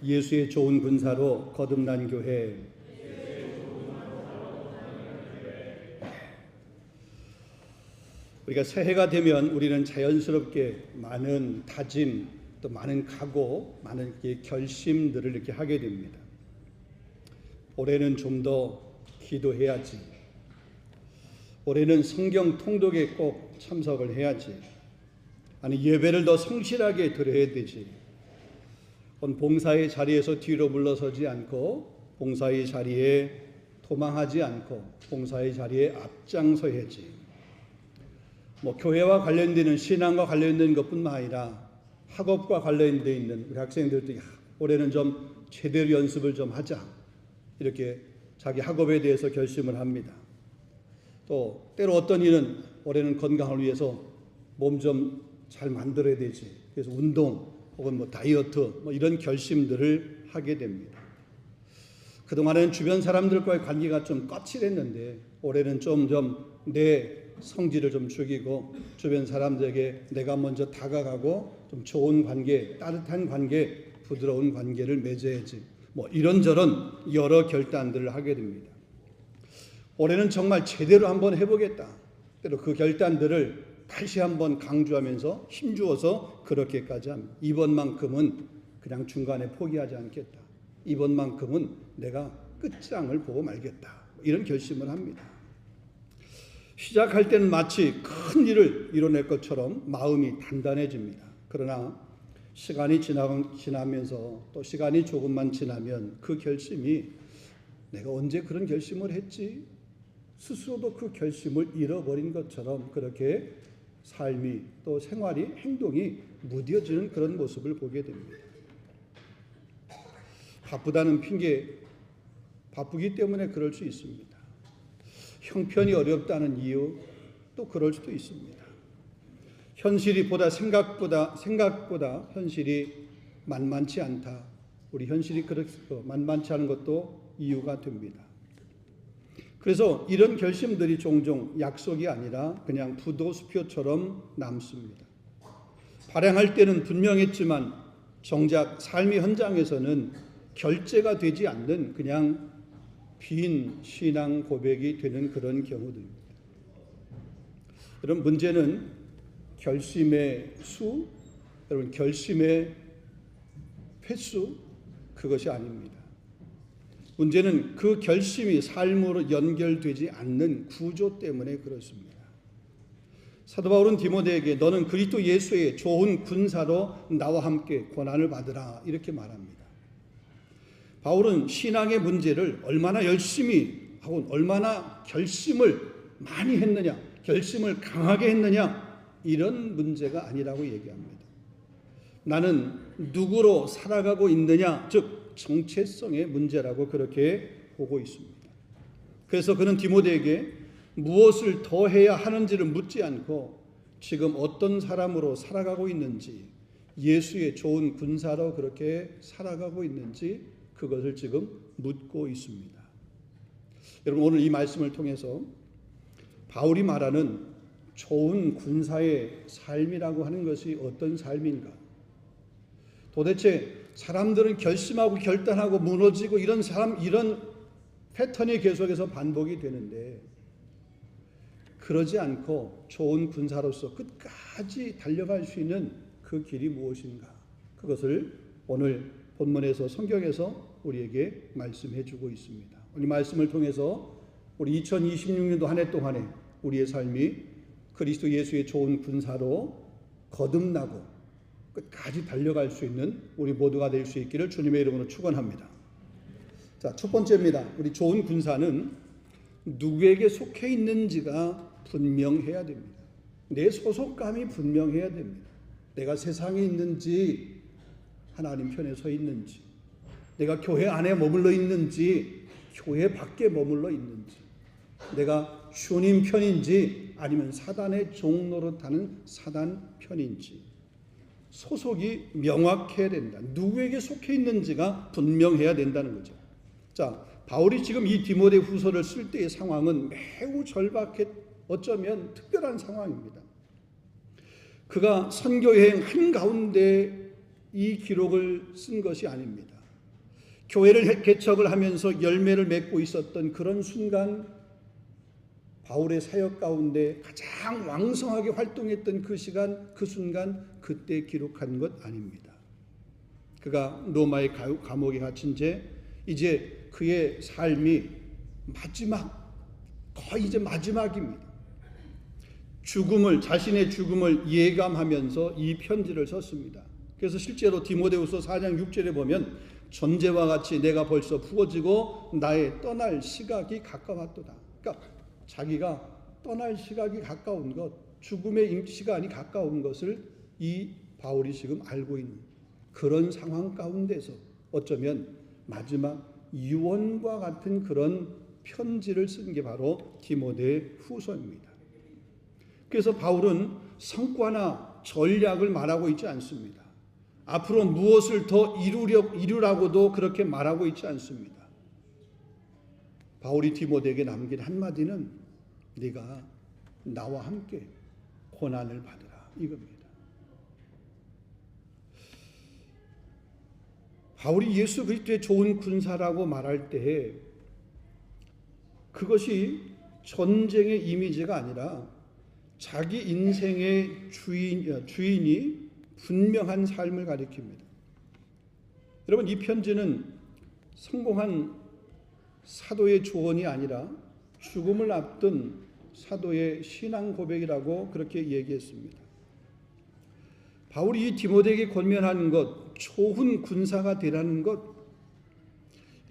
예수의 좋은 군사로 거듭난 교회. 우리가 새해가 되면 우리는 자연스럽게 많은 다짐, 또 많은 각오, 많은 결심들을 이렇게 하게 됩니다. 올해는 좀 더 기도해야지. 올해는 성경 통독에 꼭 참석을 해야지. 아니, 예배를 더 성실하게 드려야 되지. 봉사의 자리에서 뒤로 물러서지 않고, 봉사의 자리에 도망하지 않고, 봉사의 자리에 앞장서야지. 교회와 관련되는, 신앙과 관련된 것뿐만 아니라 학업과 관련되어 있는 우리 학생들도 올해는 좀 제대로 연습을 좀 하자, 이렇게 자기 학업에 대해서 결심을 합니다. 또 때로 어떤 이는 올해는 건강을 위해서 몸 좀 잘 만들어야 되지, 그래서 운동 혹은 다이어트 이런 결심들을 하게 됩니다. 그동안은 주변 사람들과의 관계가 좀 거칠했는데 올해는 좀 내 성질을 좀 죽이고 주변 사람들에게 내가 먼저 다가가고 좀 좋은 관계, 따뜻한 관계, 부드러운 관계를 맺어야지. 이런저런 여러 결단들을 하게 됩니다. 올해는 정말 제대로 한번 해보겠다. 때로 그 결단들을 다시 한번 강조하면서 힘주어서 그렇게까지 합니다. 이번만큼은 그냥 중간에 포기하지 않겠다. 이번만큼은 내가 끝장을 보고 말겠다. 이런 결심을 합니다. 시작할 때는 마치 큰 일을 이뤄낼 것처럼 마음이 단단해집니다. 그러나 시간이 지나면서 또 시간이 조금만 지나면 그 결심이 내가 언제 그런 결심을 했지? 스스로도 그 결심을 잃어버린 것처럼 그렇게 삶이 또 생활이, 행동이 무뎌지는 그런 모습을 보게 됩니다. 바쁘다는 핑계, 바쁘기 때문에 그럴 수 있습니다. 형편이 어렵다는 이유, 또 그럴 수도 있습니다. 현실이 생각보다 현실이 만만치 않다. 우리 현실이 만만치 않은 것도 이유가 됩니다. 그래서 이런 결심들이 종종 약속이 아니라 그냥 부도수표처럼 남습니다. 발행할 때는 분명했지만 정작 삶의 현장에서는 결제가 되지 않는 그냥 빈 신앙 고백이 되는 그런 경우들입니다. 여러분, 문제는 결심의 수, 여러분 결심의 횟수, 그것이 아닙니다. 문제는 그 결심이 삶으로 연결되지 않는 구조 때문에 그렇습니다. 사도 바울은 디모데에게 너는 그리스도 예수의 좋은 군사로 나와 함께 고난을 받으라, 이렇게 말합니다. 바울은 신앙의 문제를 얼마나 열심히 하고 얼마나 결심을 많이 했느냐, 결심을 강하게 했느냐, 이런 문제가 아니라고 얘기합니다. 나는 누구로 살아가고 있느냐, 즉 정체성의 문제라고 그렇게 보고 있습니다. 그래서 그는 디모데에게 무엇을 더 해야 하는지를 묻지 않고 지금 어떤 사람으로 살아가고 있는지, 예수의 좋은 군사로 그렇게 살아가고 있는지 그것을 지금 묻고 있습니다. 여러분, 오늘 이 말씀을 통해서 바울이 말하는 좋은 군사의 삶이라고 하는 것이 어떤 삶인가? 도대체 사람들은 결심하고 결단하고 무너지고 이런 패턴이 계속해서 반복이 되는데 그러지 않고 좋은 군사로서 끝까지 달려갈 수 있는 그 길이 무엇인가? 그것을 오늘 본문에서, 성경에서 우리에게 말씀해 주고 있습니다. 이 말씀을 통해서 우리 2026년도 한 해 동안에 우리의 삶이 그리스도 예수의 좋은 군사로 거듭나고 끝까지 달려갈 수 있는 우리 모두가 될 수 있기를 주님의 이름으로 축원합니다. 자, 첫 번째입니다. 우리 좋은 군사는 누구에게 속해 있는지가 분명해야 됩니다. 내 소속감이 분명해야 됩니다. 내가 세상에 있는지 하나님 편에 서 있는지, 내가 교회 안에 머물러 있는지 교회 밖에 머물러 있는지, 내가 주님 편인지 아니면 사단의 종노릇하는 사단 편인지 소속이 명확해야 된다. 누구에게 속해 있는지가 분명해야 된다는 거죠. 자, 바울이 지금 이 디모데 후서를 쓸 때의 상황은 매우 절박해, 어쩌면 특별한 상황입니다. 그가 선교여행 한가운데 이 기록을 쓴 것이 아닙니다. 교회를 개척을 하면서 열매를 맺고 있었던 그런 순간, 바울의 사역 가운데 가장 왕성하게 활동했던 그 시간, 그 순간, 그때 기록한 것 아닙니다. 그가 로마의 감옥에 갇힌 채 이제 그의 삶이 거의 이제 마지막입니다. 자신의 죽음을 예감하면서 이 편지를 썼습니다. 그래서 실제로 디모데후서 4장 6절에 보면 전제와 같이 내가 벌써 부어지고 나의 떠날 시각이 가까웠도다. 그러니까 자기가 떠날 시각이 가까운 것, 죽음의 시간이 가까운 것을 이 바울이 지금 알고 있는 그런 상황 가운데서 어쩌면 마지막 유언과 같은 그런 편지를 쓴 게 바로 디모데 후서입니다. 그래서 바울은 성과나 전략을 말하고 있지 않습니다. 앞으로 무엇을 더 이루라고도 그렇게 말하고 있지 않습니다. 바울이 디모데에게 남긴 한마디는 네가 나와 함께 고난을 받으라, 이겁니다. 바울이 예수 그리스도의 좋은 군사라고 말할 때 그것이 전쟁의 이미지가 아니라 자기 인생의 주인이 분명한 삶을 가리킵니다. 여러분, 이 편지는 성공한 사도의 조언이 아니라 죽음을 앞둔 사도의 신앙 고백이라고 그렇게 얘기했습니다. 바울이 디모데에게 권면하는 것, 좋은 군사가 되라는 것,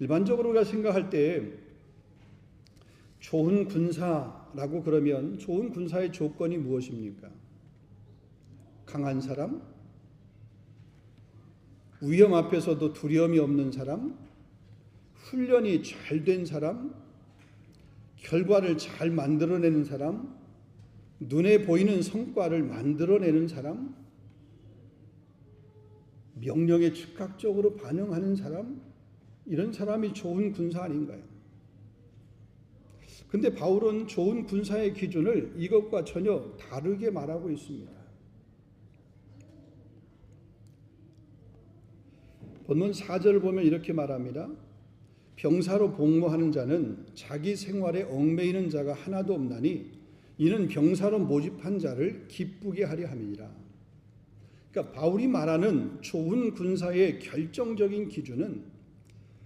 일반적으로 우리가 생각할 때 좋은 군사라고 그러면 좋은 군사의 조건이 무엇입니까? 강한 사람, 위험 앞에서도 두려움이 없는 사람, 훈련이 잘 된 사람, 결과를 잘 만들어내는 사람, 눈에 보이는 성과를 만들어내는 사람, 명령에 즉각적으로 반응하는 사람, 이런 사람이 좋은 군사 아닌가요? 근데 바울은 좋은 군사의 기준을 이것과 전혀 다르게 말하고 있습니다. 본문 4절을 보면 이렇게 말합니다. 병사로 복무하는 자는 자기 생활에 얽매이는 자가 하나도 없나니 이는 병사로 모집한 자를 기쁘게 하려 함이니라. 그러니까 바울이 말하는 좋은 군사의 결정적인 기준은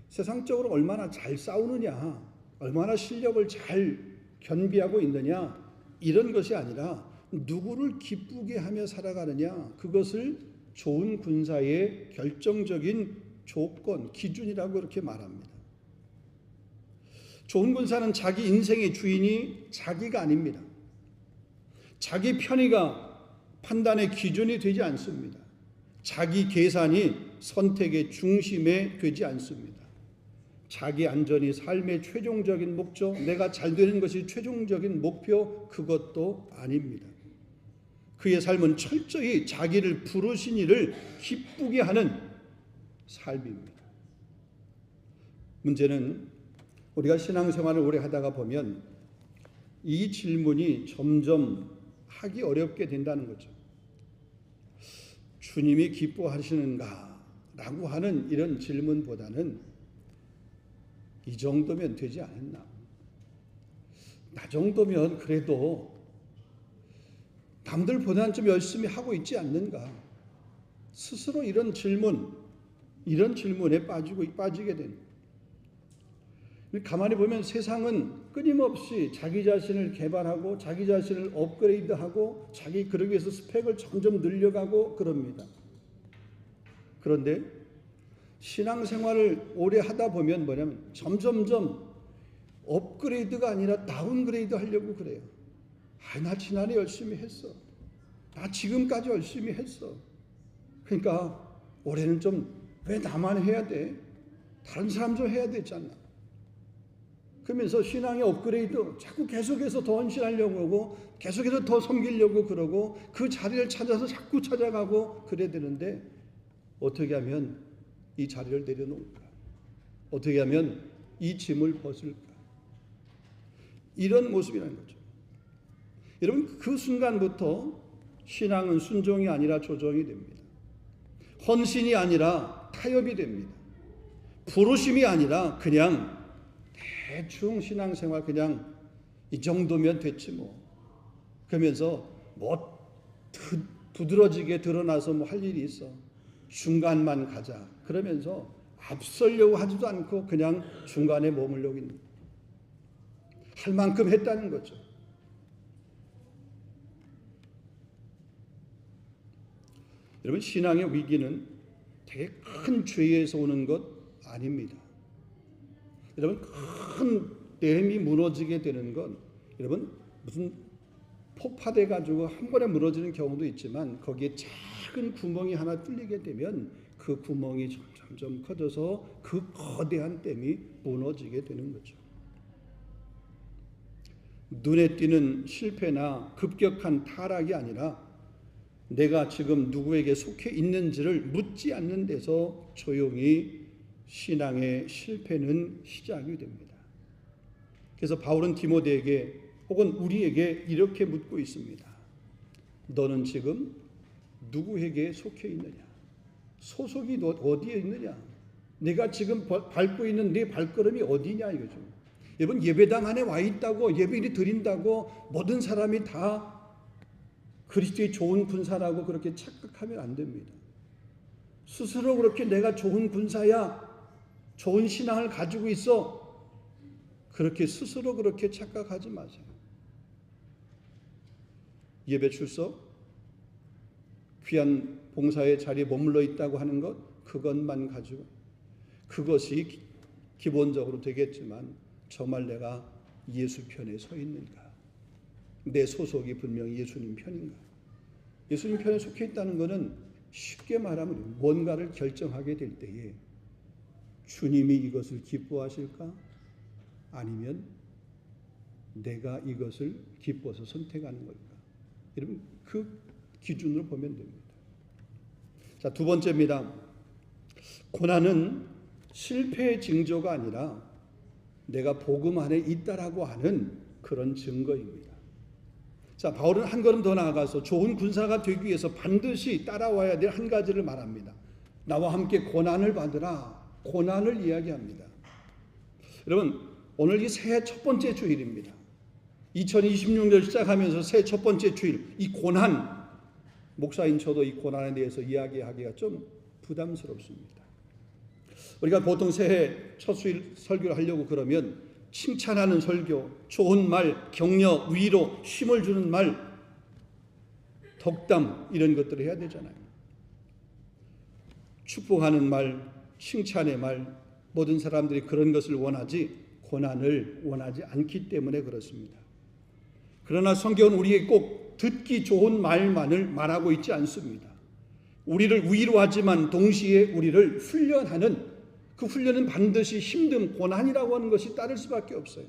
세상적으로 얼마나 잘 싸우느냐, 얼마나 실력을 잘 겸비하고 있느냐, 이런 것이 아니라 누구를 기쁘게 하며 살아가느냐, 그것을 좋은 군사의 결정적인 조건, 기준이라고 그렇게 말합니다. 좋은 군사는 자기 인생의 주인이 자기가 아닙니다. 자기 편의가 판단의 기준이 되지 않습니다. 자기 계산이 선택의 중심에 되지 않습니다. 자기 안전이 삶의 최종적인 목적, 내가 잘 되는 것이 최종적인 목표, 그것도 아닙니다. 그의 삶은 철저히 자기를 부르신 이를 기쁘게 하는 삶입니다. 문제는 우리가 신앙생활을 오래 하다가 보면 이 질문이 점점 하기 어렵게 된다는 거죠. 주님이 기뻐하시는가? 라고 하는 이런 질문보다는 이 정도면 되지 않았나? 나 정도면 그래도 남들보다는 좀 열심히 하고 있지 않는가? 스스로 이런 질문에 빠지게 됩니다. 가만히 보면 세상은 끊임없이 자기 자신을 개발하고 자기 자신을 업그레이드하고 그러기 위해서 스펙을 점점 늘려가고 그럽니다. 그런데 신앙생활을 오래 하다 보면 뭐냐면 점점점 업그레이드가 아니라 다운그레이드 하려고 그래요. 나 지난해 열심히 했어. 나 지금까지 열심히 했어. 그러니까 올해는 좀 왜 나만 해야 돼? 다른 사람 좀 해야 되지 않나? 그러면서 신앙의 업그레이드 자꾸 계속해서 더 헌신하려고 하고 계속해서 더 섬기려고 그러고 그 자리를 찾아서 자꾸 찾아가고 그래야 되는데 어떻게 하면 이 자리를 내려놓을까? 어떻게 하면 이 짐을 벗을까? 이런 모습이라는 거죠. 여러분, 그 순간부터 신앙은 순종이 아니라 조정이 됩니다. 헌신이 아니라 타협이 됩니다. 부르심이 아니라 그냥 대충 신앙생활 그냥 이 정도면 됐지 뭐. 그러면서 뭐 두드러지게 드러나서 뭐 할 일이 있어. 중간만 가자. 그러면서 앞서려고 하지도 않고 그냥 중간에 머물려고 있는. 할 만큼 했다는 거죠. 여러분, 신앙의 위기는 되게 큰 죄에서 오는 것 아닙니다. 여러분, 큰 댐이 무너지게 되는 건 여러분 무슨 폭파돼 가지고 한 번에 무너지는 경우도 있지만 거기에 작은 구멍이 하나 뚫리게 되면 그 구멍이 점점 커져서 그 거대한 댐이 무너지게 되는 거죠. 눈에 띄는 실패나 급격한 타락이 아니라 내가 지금 누구에게 속해 있는지를 묻지 않는 데서 조용히 신앙의 실패는 시작이 됩니다. 그래서 바울은 디모데에게 혹은 우리에게 이렇게 묻고 있습니다. 너는 지금 누구에게 속해 있느냐? 소속이 어디에 있느냐? 내가 지금 밟고 있는 내 발걸음이 어디냐 이거죠. 여러분, 예배당 안에 와 있다고 예배를 드린다고 모든 사람이 다 그리스도의 좋은 군사라고 그렇게 착각하면 안 됩니다. 스스로 그렇게 내가 좋은 군사야, 좋은 신앙을 가지고 있어, 그렇게 스스로 그렇게 착각하지 마세요. 예배 출석, 귀한 봉사의 자리에 머물러 있다고 하는 것, 그것만 가지고 그것이 기본적으로 되겠지만 정말 내가 예수 편에 서 있는가? 내 소속이 분명히 예수님 편인가? 예수님 편에 속해 있다는 것은 쉽게 말하면 뭔가를 결정하게 될 때에 주님이 이것을 기뻐하실까? 아니면 내가 이것을 기뻐서 선택하는 걸까? 여러분, 그 기준으로 보면 됩니다. 자, 두 번째입니다. 고난은 실패의 징조가 아니라 내가 복음 안에 있다라고 하는 그런 증거입니다. 자, 바울은 한 걸음 더 나아가서 좋은 군사가 되기 위해서 반드시 따라와야 될 한 가지를 말합니다. 나와 함께 고난을 받으라. 고난을 이야기합니다. 여러분, 오늘 이 새해 첫 번째 주일입니다. 2026년 시작하면서 새해 첫 번째 주일, 이 고난, 목사인 저도 이 고난에 대해서 이야기하기가 좀 부담스럽습니다. 우리가 보통 새해 첫 주일 설교를 하려고 그러면 칭찬하는 설교, 좋은 말, 격려, 위로, 힘을 주는 말, 덕담 이런 것들을 해야 되잖아요. 축복하는 말, 칭찬의 말, 모든 사람들이 그런 것을 원하지 고난을 원하지 않기 때문에 그렇습니다. 그러나 성경은 우리에게 꼭 듣기 좋은 말만을 말하고 있지 않습니다. 우리를 위로하지만 동시에 우리를 훈련하는, 그 훈련은 반드시 힘듦, 고난이라고 하는 것이 따를 수밖에 없어요.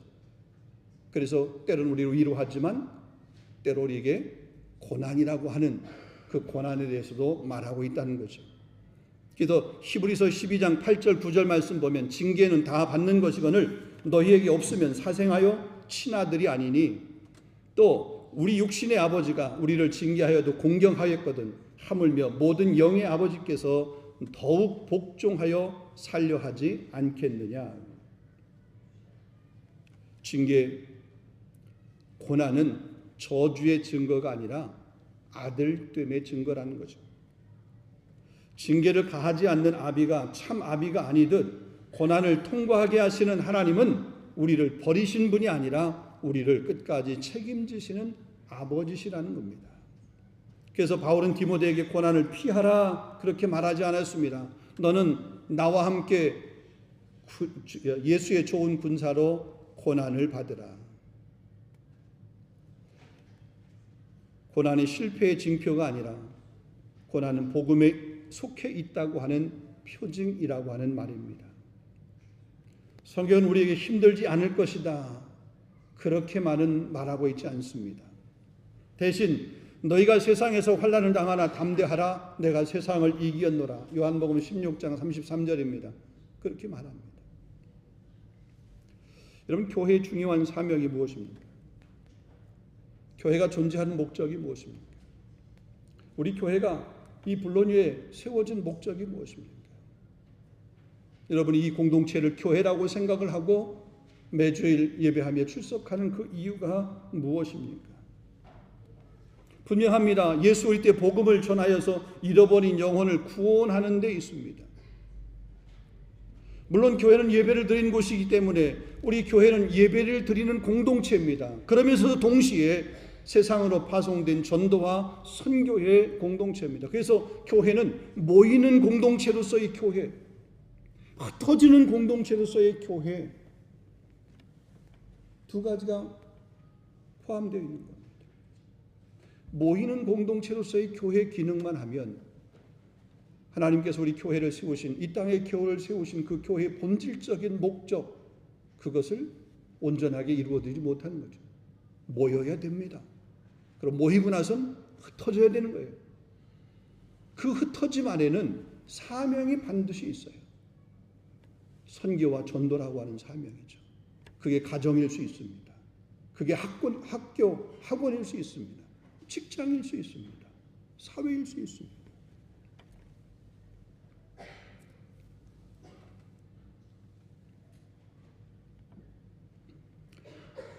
그래서 때로는 우리를 위로하지만 때로 우리에게 고난이라고 하는 그 고난에 대해서도 말하고 있다는 거죠. 그래서 히브리서 12장 8절 9절 말씀 보면 징계는 다 받는 것이거늘 너희에게 없으면 사생하여 친아들이 아니니 또 우리 육신의 아버지가 우리를 징계하여도 공경하였거든 하물며 모든 영의 아버지께서 더욱 복종하여 살려 하지 않겠느냐. 징계, 고난은 저주의 증거가 아니라 아들됨의 증거라는 거죠. 징계를 가하지 않는 아비가 참 아비가 아니듯 고난을 통과하게 하시는 하나님은 우리를 버리신 분이 아니라 우리를 끝까지 책임지시는 아버지시라는 겁니다. 그래서 바울은 디모데에게 고난을 피하라 그렇게 말하지 않았습니다. 너는 나와 함께 예수의 좋은 군사로 고난을 받으라. 고난이 실패의 징표가 아니라 고난은 복음에 속해 있다고 하는 표징이라고 하는 말입니다. 성경은 우리에게 힘들지 않을 것이다 그렇게 말하고 있지 않습니다. 대신 너희가 세상에서 환난을 당하나 담대하라 내가 세상을 이기었노라. 요한복음 16장 33절입니다. 그렇게 말합니다. 여러분, 교회의 중요한 사명이 무엇입니까? 교회가 존재하는 목적이 무엇입니까? 우리 교회가 이 불론 위에 세워진 목적이 무엇입니까? 여러분이 이 공동체를 교회라고 생각을 하고 매주일 예배하며 출석하는 그 이유가 무엇입니까? 분명합니다. 예수 그리스도의 복음을 전하여서 잃어버린 영혼을 구원하는 데 있습니다. 물론 교회는 예배를 드리는 곳이기 때문에 우리 교회는 예배를 드리는 공동체입니다. 그러면서 동시에 세상으로 파송된 전도와 선교의 공동체입니다. 그래서 교회는 모이는 공동체로서의 교회, 흩어지는 공동체로서의 교회, 두 가지가 포함되어 있는 겁니다. 모이는 공동체로서의 교회 기능만 하면 하나님께서 우리 교회를 세우신, 이 땅에 교회를 세우신 그 교회의 본질적인 목적, 그것을 온전하게 이루어드리지 못하는 거죠. 모여야 됩니다. 그럼 모이고 나선 흩어져야 되는 거예요. 그 흩어짐 안에는 사명이 반드시 있어요. 선교와 전도라고 하는 사명이죠. 그게 가정일 수 있습니다. 그게 학원일 수 있습니다. 직장일 수 있습니다. 사회일 수 있습니다.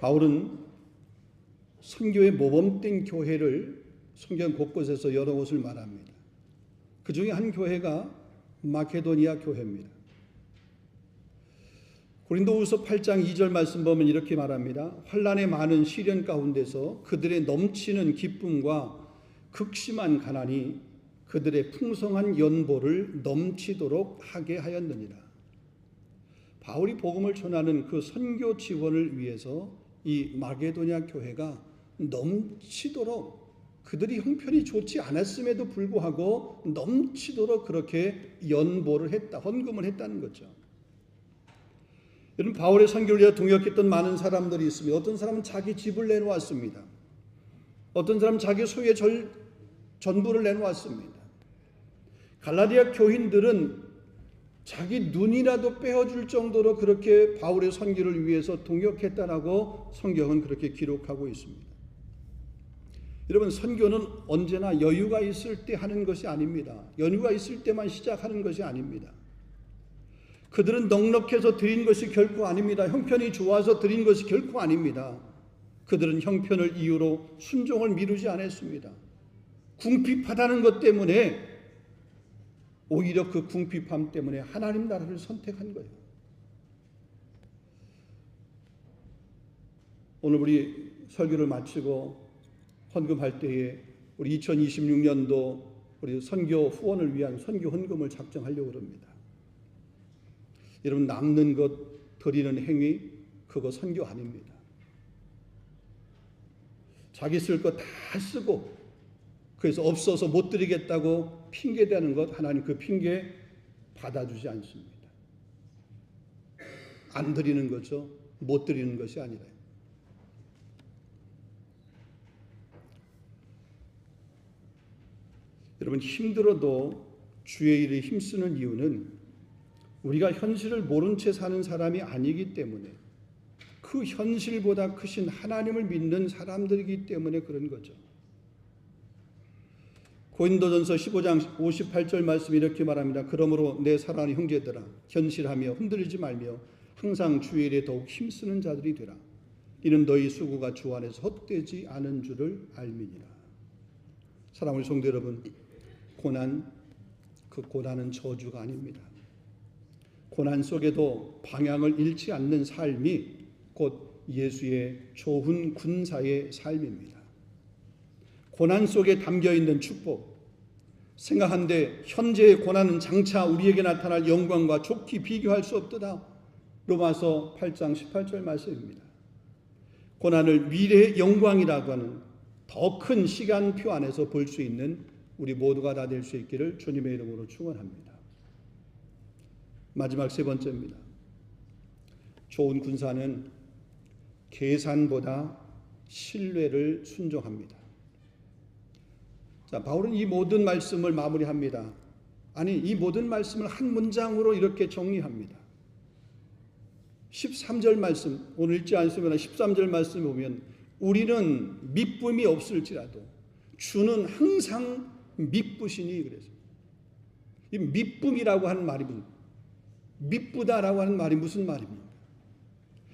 바울은 선교의 모범된 교회를 성경 곳곳에서 여러 곳을 말합니다. 그 중에 한 교회가 마케도니아 교회입니다. 고린도후서 8장 2절 말씀 보면 이렇게 말합니다. 환난의 많은 시련 가운데서 그들의 넘치는 기쁨과 극심한 가난이 그들의 풍성한 연보를 넘치도록 하게 하였느니라. 바울이 복음을 전하는 그 선교 지원을 위해서 이 마게도냐 교회가 넘치도록, 그들이 형편이 좋지 않았음에도 불구하고 넘치도록 그렇게 연보를 했다, 헌금을 했다는 거죠. 여러분, 바울의 선교를 위해 동역했던 많은 사람들이 있습니다. 어떤 사람은 자기 집을 내놓았습니다. 어떤 사람은 자기 소유의 전부를 내놓았습니다. 갈라디아 교인들은 자기 눈이라도 빼어줄 정도로 그렇게 바울의 선교를 위해서 동역했다라고 성경은 그렇게 기록하고 있습니다. 여러분, 선교는 언제나 여유가 있을 때 하는 것이 아닙니다. 여유가 있을 때만 시작하는 것이 아닙니다. 그들은 넉넉해서 드린 것이 결코 아닙니다. 형편이 좋아서 드린 것이 결코 아닙니다. 그들은 형편을 이유로 순종을 미루지 않았습니다. 궁핍하다는 것 때문에, 오히려 그 궁핍함 때문에 하나님 나라를 선택한 거예요. 오늘 우리 설교를 마치고 헌금할 때에 우리 2026년도 우리 선교 후원을 위한 선교 헌금을 작정하려고 합니다. 여러분, 남는 것 드리는 행위, 그거 선교 아닙니다. 자기 쓸 거 다 쓰고 그래서 없어서 못 드리겠다고 핑계대는 것, 하나님 그 핑계 받아주지 않습니다. 안 드리는 거죠. 못 드리는 것이 아니라. 여러분, 힘들어도 주의 일에 힘쓰는 이유는 우리가 현실을 모른 채 사는 사람이 아니기 때문에, 그 현실보다 크신 하나님을 믿는 사람들이기 때문에 그런 거죠. 고린도전서 15장 58절 말씀이 이렇게 말합니다. 그러므로 내 사랑하는 형제들아, 견실하며 흔들리지 말며 항상 주의 일에 더욱 힘쓰는 자들이 되라. 이는 너희 수고가 주 안에서 헛되지 않은 줄을 알미니라. 사랑하는 성도 여러분, 고난, 그 고난은 저주가 아닙니다. 고난 속에도 방향을 잃지 않는 삶이 곧 예수의 좋은 군사의 삶입니다. 고난 속에 담겨있는 축복, 생각한데 현재의 고난은 장차 우리에게 나타날 영광과 좋게 비교할 수 없도다. 로마서 8장 18절 말씀입니다. 고난을 미래의 영광이라고 하는 더 큰 시간표 안에서 볼 수 있는 우리 모두가 다 될 수 있기를 주님의 이름으로 축원합니다. 마지막 세 번째입니다. 좋은 군사는 계산보다 신뢰를 순종합니다. 자, 바울은 이 모든 말씀을 마무리합니다. 아니, 이 모든 말씀을 한 문장으로 이렇게 정리합니다. 13절 말씀, 오늘 읽지 않습니다. 13절 말씀 보면 우리는 미쁨이 없을지라도 주는 항상 미쁘시니 그래서 이 미쁨이라고 하는 말이 미쁘다라고 하는 말이 무슨 말입니까?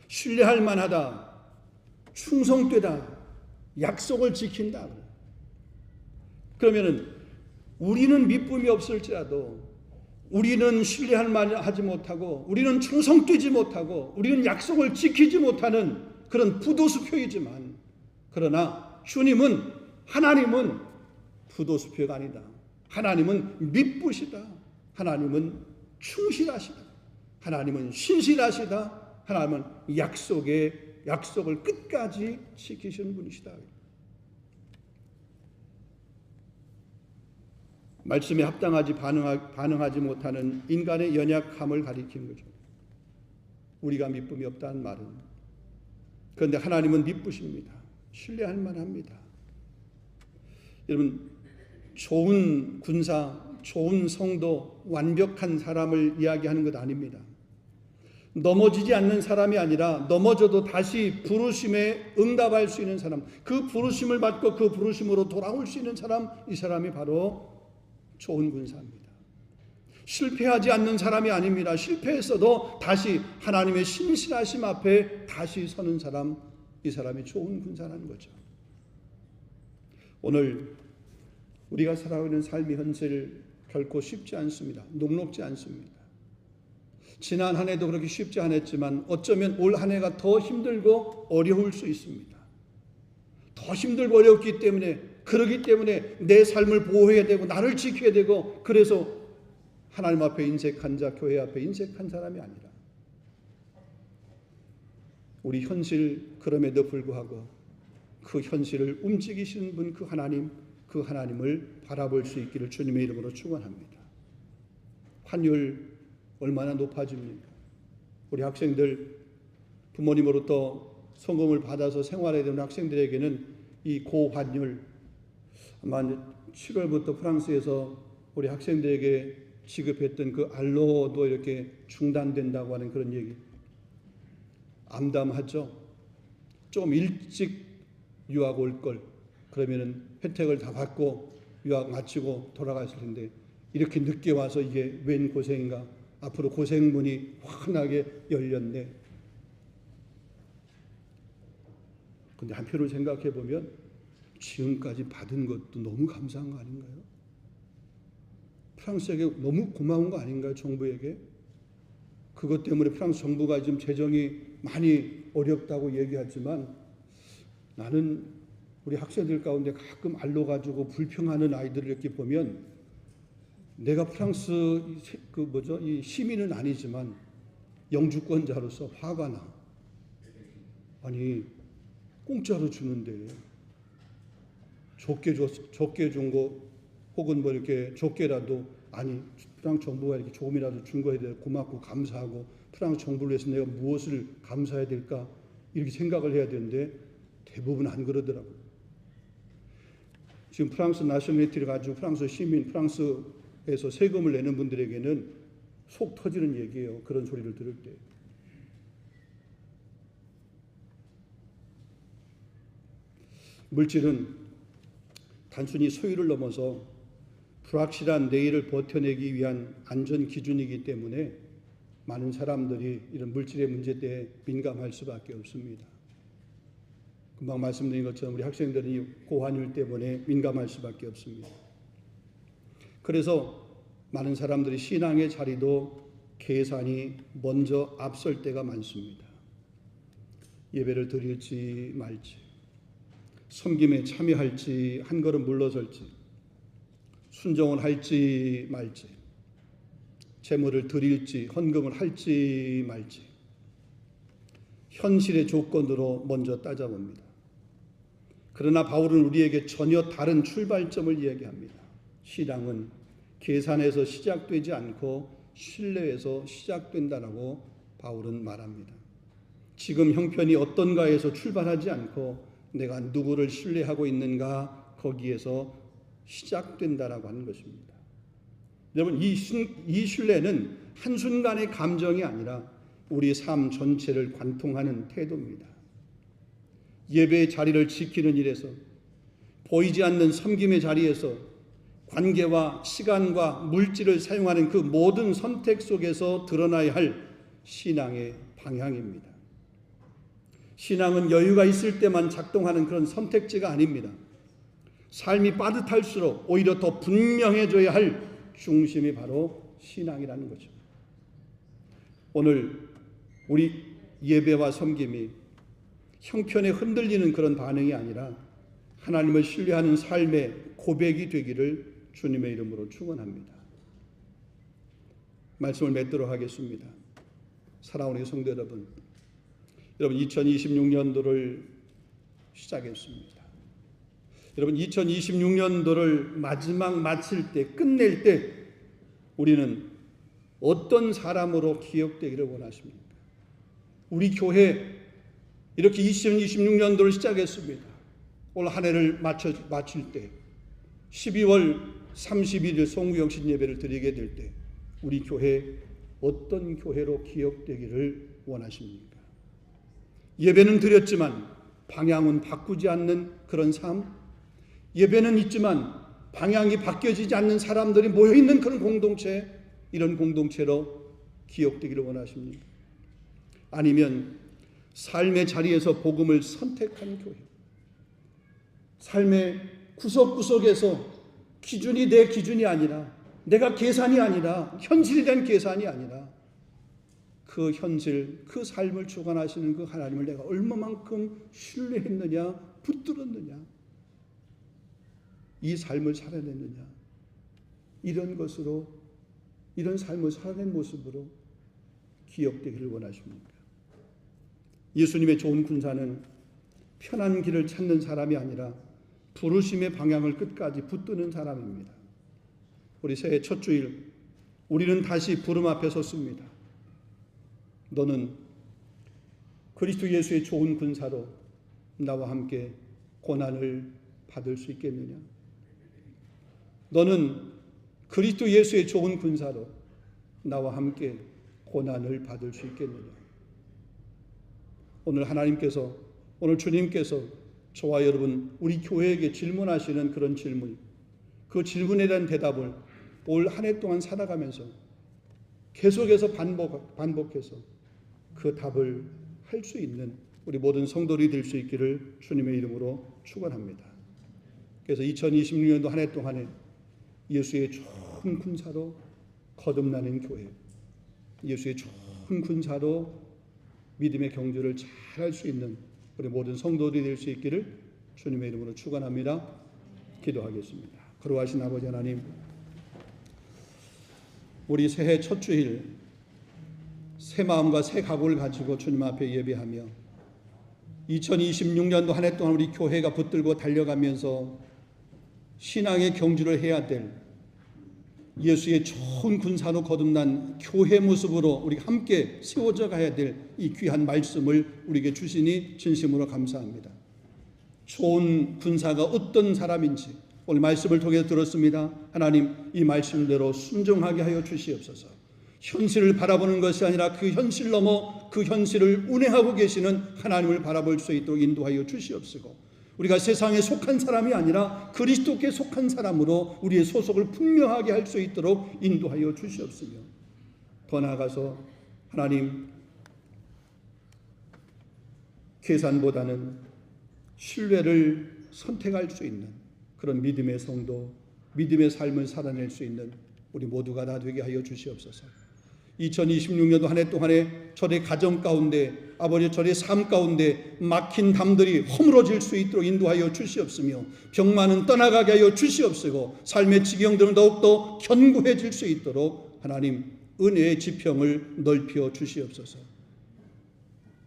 신뢰할 만하다, 충성되다, 약속을 지킨다. 그러면은 우리는 미쁨이 없을지라도, 우리는 신뢰할 만하지 못하고, 우리는 충성되지 못하고, 우리는 약속을 지키지 못하는 그런 부도수표이지만, 그러나 주님은, 하나님은 부도수표가 아니다. 하나님은 미쁘시다. 하나님은 충실하시다. 하나님은 신실하시다. 하나님은 약속을 끝까지 지키시는 분이시다. 말씀에 합당하지 반응하지 못하는 인간의 연약함을 가리키는 거죠. 우리가 미쁨이 없다는 말은. 그런데 하나님은 미쁘십니다. 신뢰할 만합니다. 여러분, 좋은 군사, 좋은 성도, 완벽한 사람을 이야기하는 것 아닙니다. 넘어지지 않는 사람이 아니라 넘어져도 다시 부르심에 응답할 수 있는 사람, 그 부르심을 받고 그 부르심으로 돌아올 수 있는 사람, 이 사람이 바로 좋은 군사입니다. 실패하지 않는 사람이 아닙니다. 실패했어도 다시 하나님의 신실하심 앞에 다시 서는 사람, 이 사람이 좋은 군사라는 거죠. 오늘 우리가 살아가고 있는 삶의 현실 결코 쉽지 않습니다. 녹록지 않습니다. 지난 한 해도 그렇게 쉽지 않았지만 어쩌면 올 한 해가 더 힘들고 어려울 수 있습니다. 더 힘들고 어렵기 때문에, 그러기 때문에 내 삶을 보호해야 되고 나를 지켜야 되고, 그래서 하나님 앞에 인색한 자, 교회 앞에 인색한 사람이 아니라 우리 현실, 그럼에도 불구하고 그 현실을 움직이시는 분, 그 하나님을 바라볼 수 있기를 주님의 이름으로 축원합니다. 환율 얼마나 높아집니까? 우리 학생들, 부모님으로부터 성금을 받아서 생활해야 되는 학생들에게는 이 고환율, 아마 7월부터 프랑스에서 우리 학생들에게 지급했던 그 알로도 이렇게 중단된다고 하는 그런 얘기, 암담하죠? 좀 일찍 유학 올 걸, 그러면은 혜택을 다 받고 유학 마치고 돌아갔을 텐데 이렇게 늦게 와서 이게 웬 고생인가? 앞으로 고생문이 환하게 열렸네. 근데 한편으로 생각해 보면 지금까지 받은 것도 너무 감사한 거 아닌가요? 프랑스에게 너무 고마운 거 아닌가요? 정부에게? 그것 때문에 프랑스 정부가 지금 재정이 많이 어렵다고 얘기하지만, 나는 우리 학생들 가운데 가끔 알로 가지고 불평하는 아이들을 이렇게 보면, 내가 프랑스 이 시민은 아니지만 영주권자로서 화가 나. 아니, 공짜로 주는데 적게 준 거, 혹은 뭐 이렇게 적게라도, 아니 프랑스 정부가 이렇게 조금이라도 준 거에 대해 고맙고 감사하고 프랑스 정부를 위해서 내가 무엇을 감사해야 될까, 이렇게 생각을 해야 되는데 대부분 안 그러더라고요. 지금 프랑스 나셔널리티를 가지고 프랑스 시민, 프랑스에서 세금을 내는 분들에게는 속 터지는 얘기예요. 그런 소리를 들을 때. 물질은 단순히 소유를 넘어서 불확실한 내일을 버텨내기 위한 안전 기준이기 때문에 많은 사람들이 이런 물질의 문제 때에 민감할 수밖에 없습니다. 금방 말씀드린 것처럼 우리 학생들이 고환율 때문에 민감할 수밖에 없습니다. 그래서 많은 사람들이 신앙의 자리도 계산이 먼저 앞설 때가 많습니다. 예배를 드릴지 말지, 섬김에 참여할지 한 걸음 물러설지, 순종을 할지 말지, 제물을 드릴지 헌금을 할지 말지, 현실의 조건으로 먼저 따져봅니다. 그러나 바울은 우리에게 전혀 다른 출발점을 이야기합니다. 신앙은 계산에서 시작되지 않고 신뢰에서 시작된다라고 바울은 말합니다. 지금 형편이 어떤가에서 출발하지 않고 내가 누구를 신뢰하고 있는가, 거기에서 시작된다라고 하는 것입니다. 여러분, 이 신뢰는 한순간의 감정이 아니라 우리 삶 전체를 관통하는 태도입니다. 예배의 자리를 지키는 일에서, 보이지 않는 섬김의 자리에서, 관계와 시간과 물질을 사용하는 그 모든 선택 속에서 드러나야 할 신앙의 방향입니다. 신앙은 여유가 있을 때만 작동하는 그런 선택지가 아닙니다. 삶이 빠듯할수록 오히려 더 분명해져야 할 중심이 바로 신앙이라는 거죠. 오늘 우리 예배와 섬김이 형편에 흔들리는 그런 반응이 아니라 하나님을 신뢰하는 삶의 고백이 되기를 주님의 이름으로 축원합니다. 말씀을 맺도록 하겠습니다. 사랑하는 성도 여러분, 2026년도를 시작했습니다. 여러분, 2026년도를 마지막 마칠 때, 끝낼 때 우리는 어떤 사람으로 기억되기를 원하십니까? 우리 교회 이렇게 2026년도를 시작했습니다. 올 한 해를 마칠 때 12월 31일 송구영신 예배를 드리게 될 때 우리 교회 어떤 교회로 기억되기를 원하십니까? 예배는 드렸지만 방향은 바꾸지 않는 그런 삶, 예배는 있지만 방향이 바뀌어지지 않는 사람들이 모여있는 그런 공동체, 이런 공동체로 기억되기를 원하십니까? 아니면 삶의 자리에서 복음을 선택한 교회, 삶의 구석구석에서 기준이 내 기준이 아니라, 내가 계산이 아니라, 현실에 대한 계산이 아니라 그 현실, 그 삶을 주관하시는 그 하나님을 내가 얼마만큼 신뢰했느냐, 붙들었느냐, 이 삶을 살아냈느냐, 이런 것으로, 이런 삶을 살아낸 모습으로 기억되기를 원하십니까? 예수님의 좋은 군사는 편한 길을 찾는 사람이 아니라 부르심의 방향을 끝까지 붙드는 사람입니다. 우리 새해 첫 주일 우리는 다시 부름 앞에 섰습니다. 너는 그리스도 예수의 좋은 군사로 나와 함께 고난을 받을 수 있겠느냐? 너는 그리스도 예수의 좋은 군사로 나와 함께 고난을 받을 수 있겠느냐? 오늘 하나님께서, 오늘 주님께서 저와 여러분, 우리 교회에게 질문하시는 그런 질문, 그 질문에 대한 대답을 올 한 해 동안 살아가면서 계속해서 반복해서 그 답을 할 수 있는 우리 모든 성도들이 될 수 있기를 주님의 이름으로 축원합니다. 그래서 2026년도 한 해 동안에 예수의 좋은 군사로 거듭나는 교회, 예수의 좋은 군사로 믿음의 경주를 잘 할 수 있는 우리 모든 성도들이 될 수 있기를 주님의 이름으로 축원합니다. 기도하겠습니다. 거룩하신 아버지 하나님, 우리 새해 첫 주일 새 마음과 새 각오를 가지고 주님 앞에 예배하며 2026년도 한 해 동안 우리 교회가 붙들고 달려가면서 신앙의 경주를 해야 될 예수의 좋은 군사로 거듭난 교회 모습으로 우리 함께 세워져 가야 될 이 귀한 말씀을 우리에게 주시니 진심으로 감사합니다. 좋은 군사가 어떤 사람인지 오늘 말씀을 통해 들었습니다. 하나님, 이 말씀대로 순종하게 하여 주시옵소서. 현실을 바라보는 것이 아니라 그 현실 넘어 그 현실을 운행하고 계시는 하나님을 바라볼 수 있도록 인도하여 주시옵시고, 우리가 세상에 속한 사람이 아니라 그리스도께 속한 사람으로 우리의 소속을 분명하게 할 수 있도록 인도하여 주시옵시며, 더 나아가서 하나님, 계산보다는 신뢰를 선택할 수 있는 그런 믿음의 성도, 믿음의 삶을 살아낼 수 있는 우리 모두가 다 되게 하여 주시옵소서. 2026년도 한 해 동안에 저의 가정 가운데, 아버지 저의 삶 가운데 막힌 담들이 허물어질 수 있도록 인도하여 주시옵으며, 병만은 떠나가게 하여 주시옵시고, 삶의 지경들은 더욱더 견고해질 수 있도록 하나님 은혜의 지평을 넓혀 주시옵소서.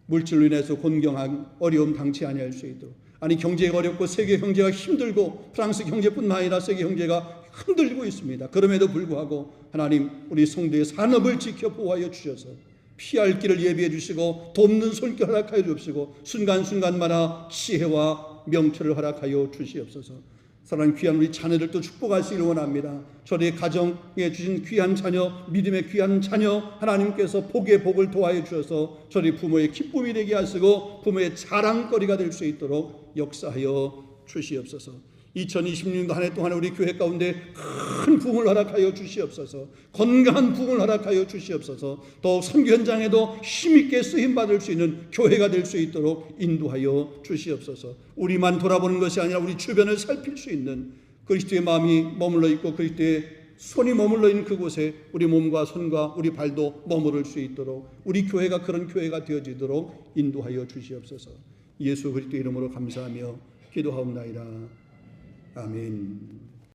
물질로 인해서 곤경한 어려움 당치 아니할 수 있도록, 아니 경제가 어렵고 세계 경제가 힘들고 프랑스 경제뿐만 아니라 세계 경제가 흔들리고 있습니다. 그럼에도 불구하고 하나님, 우리 성도의 산업을 지켜 보호하여 주셔서 피할 길을 예비해 주시고 돕는 손길 허락하여 주시고 순간순간마다 지혜와 명철을 허락하여 주시옵소서. 사랑하는 귀한 우리 자녀들도 축복하시기를 원합니다. 저희 가정에 주신 귀한 자녀, 믿음의 귀한 자녀, 하나님께서 복의 복을 도와해 주셔서 저희 부모의 기쁨이 되게 하시고 부모의 자랑거리가 될 수 있도록 역사하여 주시옵소서. 2026년도 한 해 동안에 우리 교회 가운데 큰 부흥을 허락하여 주시옵소서. 건강한 부흥을 허락하여 주시옵소서. 더욱 선교 현장에도 힘있게 쓰임받을 수 있는 교회가 될 수 있도록 인도하여 주시옵소서. 우리만 돌아보는 것이 아니라 우리 주변을 살필 수 있는 그리스도의 마음이 머물러 있고 그리스도의 손이 머물러 있는 그곳에 우리 몸과 손과 우리 발도 머무를 수 있도록 우리 교회가 그런 교회가 되어지도록 인도하여 주시옵소서. 예수 그리스도 이름으로 감사하며 기도하옵나이다. 아멘.